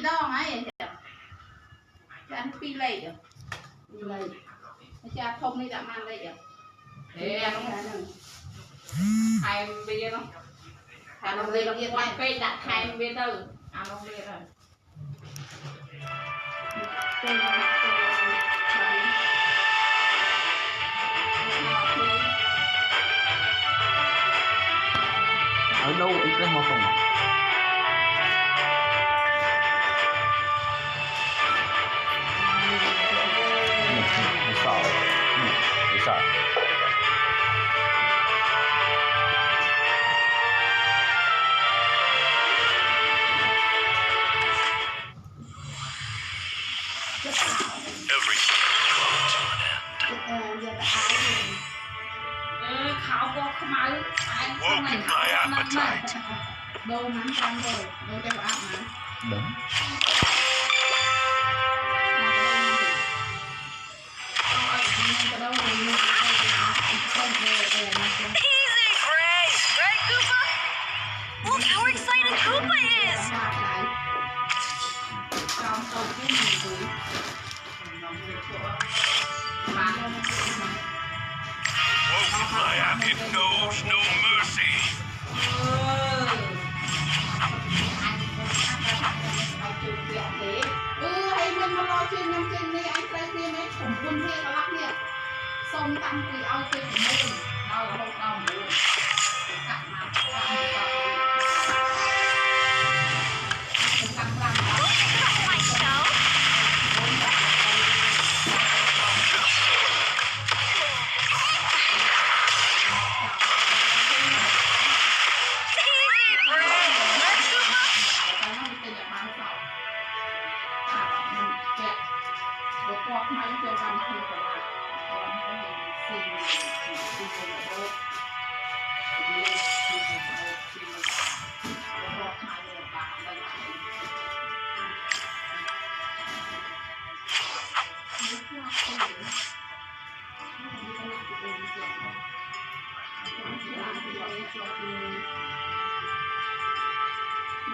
đo ngay cho anh pi lây được lây cha thông đi đã mang đây được thế nó hai bên nó hai nó lên nó quay cây đặt hai bên đâu à nó bên rồi ở đâu ít ra mà không sợ khảo có không ai không này khảo năm này đâu nắng con rồi đâu cho ảo mà đúng Easy, Gray! Right, Koopa? Look how excited Koopa is! It knows no mercy. Hay mình mà lo chuyện năm trên này anh trai kia mấy khủng quân kia có lắc nè xong tăng thì ao trên của mình đâu là không đâu muốn cặn mà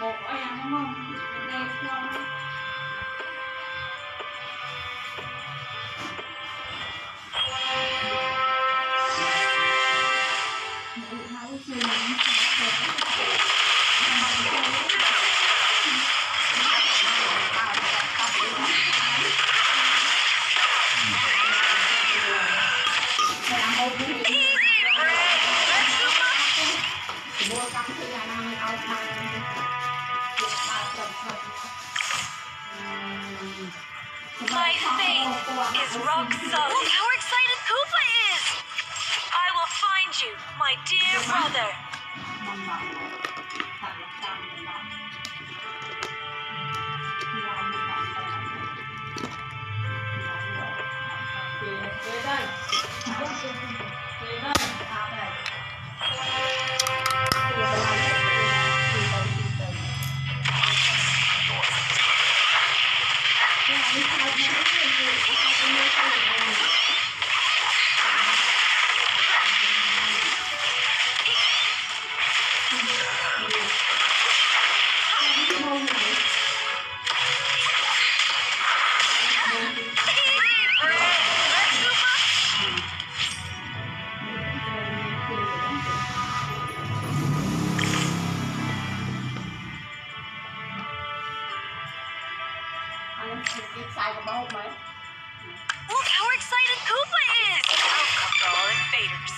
một em đúng không? Đẹp không? My faith is rock solid. Look how excited Koopa is! I will find you, my dear brother. Look how excited Koopa is! Out come all invaders.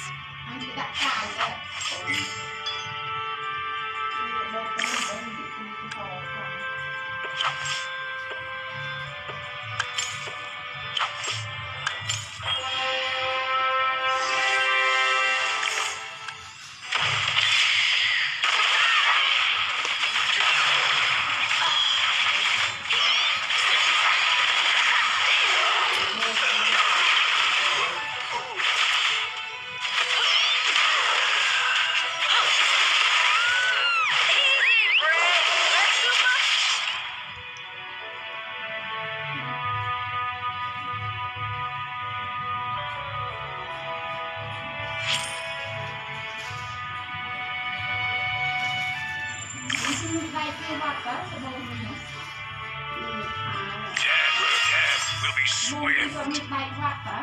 swift. មានដៃវត្តតើ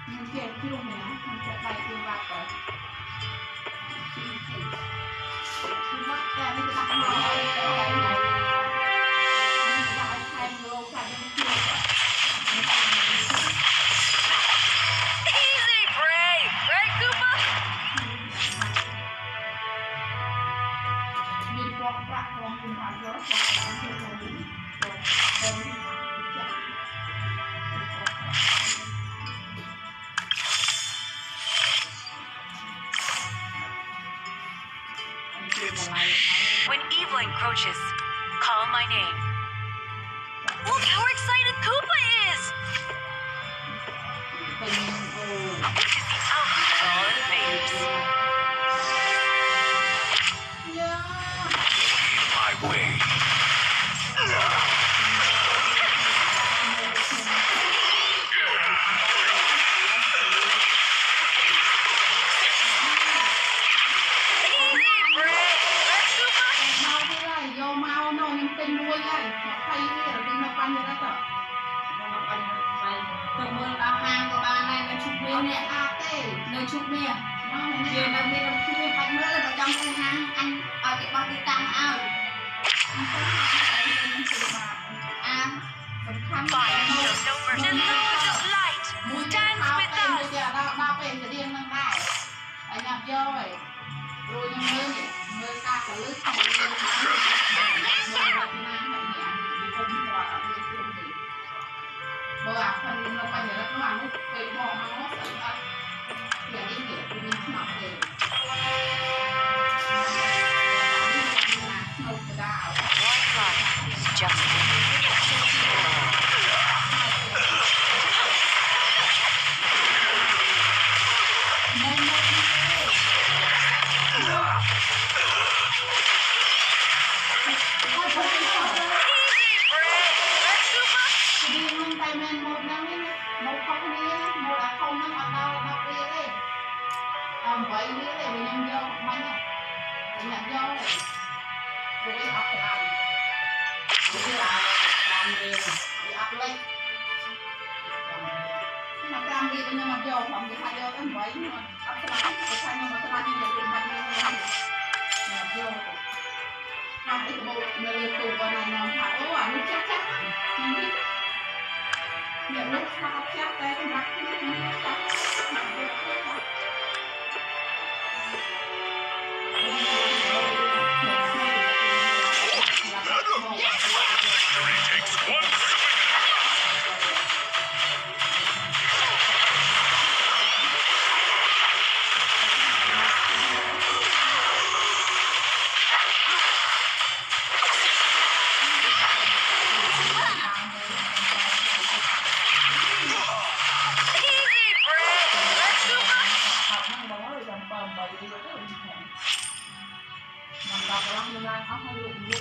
មានជាជ្រុំណាมันจะដៃជាវត្តតើគឺវត្តតែនេះដាក់មកហើយតែដៃនេះដាក់ឲ្យខែលោខាត់នឹងជួយ Easy, Bray! Right, Koopa? មានពណ៌ប្រាក់ក្នុងគុំថាយកពណ៌ប្រាក់ចូលទៅចា When evil encroaches, call my name. Look how excited Koopa is! This is the outlet for all invaders. My way. Easy, Bray! Right, Koopa? មកទៀតហើយយកមកនោះខ្ញុំទិញមួយហើយ20រៀលទិញនៅបាញ់នេះទៅទៅមើលដល់ហាងក៏បានដែរនៅឈុតមាសនេះអត់ទេនៅឈុតមាសមកវានៅមានឈុតមាសបាច់មើលបើចង់ទៅហាងអញឲ្យគេបោះទីតាំងឲ្យអាសំខាន់ Fire shows no mercy. Deluge of light! Dance with ទៅ us! ដល់ពេលទៅរៀងនឹងដែរហើយញ៉ាំយកហើយរួចខ្ញុំមើលការពលឹកของមើលមកណាហើយគុំគាត់អត់មានខ្លួនទេបើអាផាន់នៅបញ្ញរដ្ឋនោះអានោះពេលមកមកស្អីអត់យ៉ាងនេះមានស្មាត់ទេនៅកដាល One life is just enough.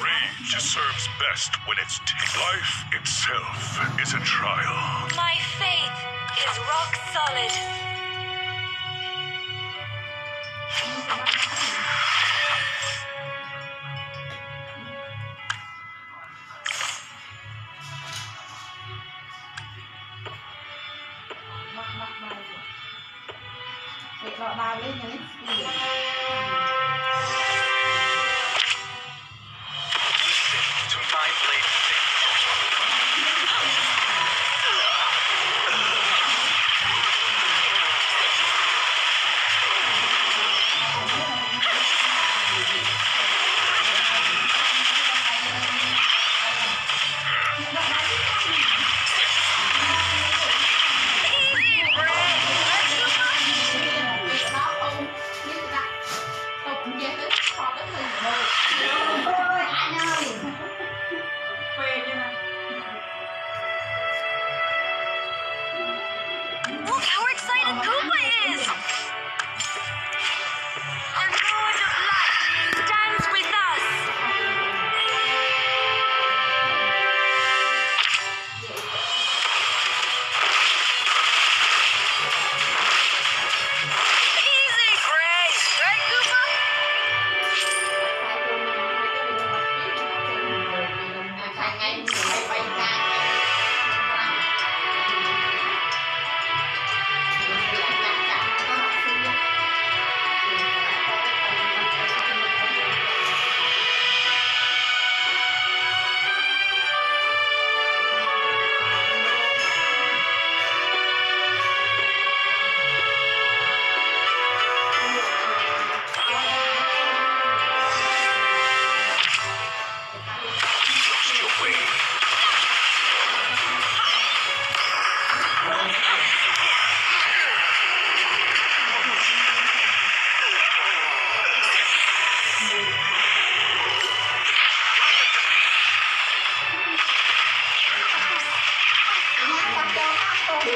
'Rage serves best when it's life itself is a trial. My faith is rock solid. Listen to my blade think. Easy, Bray! Let's go! ខ Easy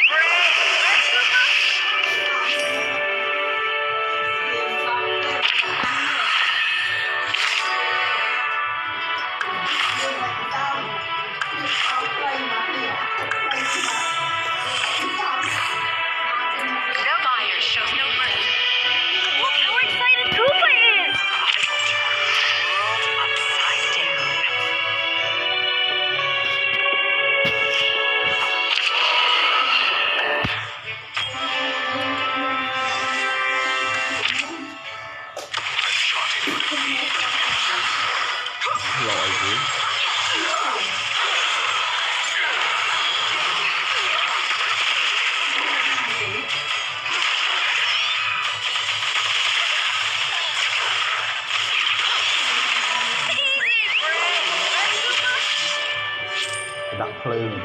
break. The buyer shows no mercy. Look how excited Koopa is! I will turn the world upside down. Lội gì? Easy break. Đặt lưng.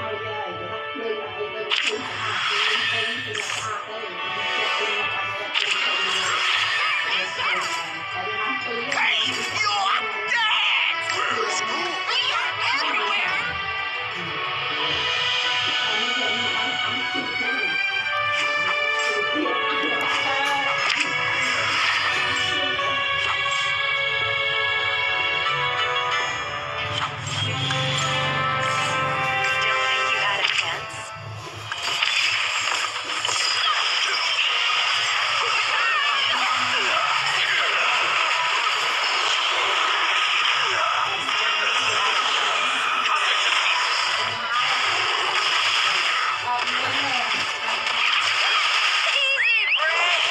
Still think you had a chance? Easy break.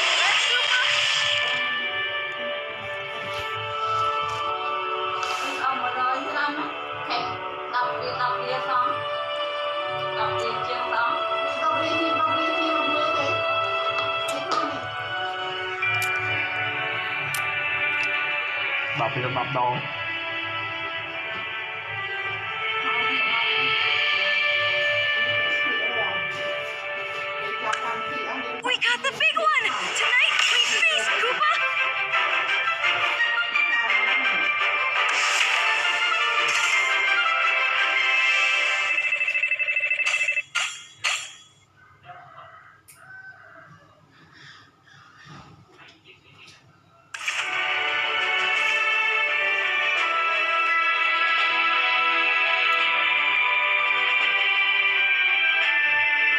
ông mà nói với ông á thầy đọc đi xong đọc đi chiên xong đọc đi thì đọc đi thì thế thôi này Đọc thì đọc đâu? We got the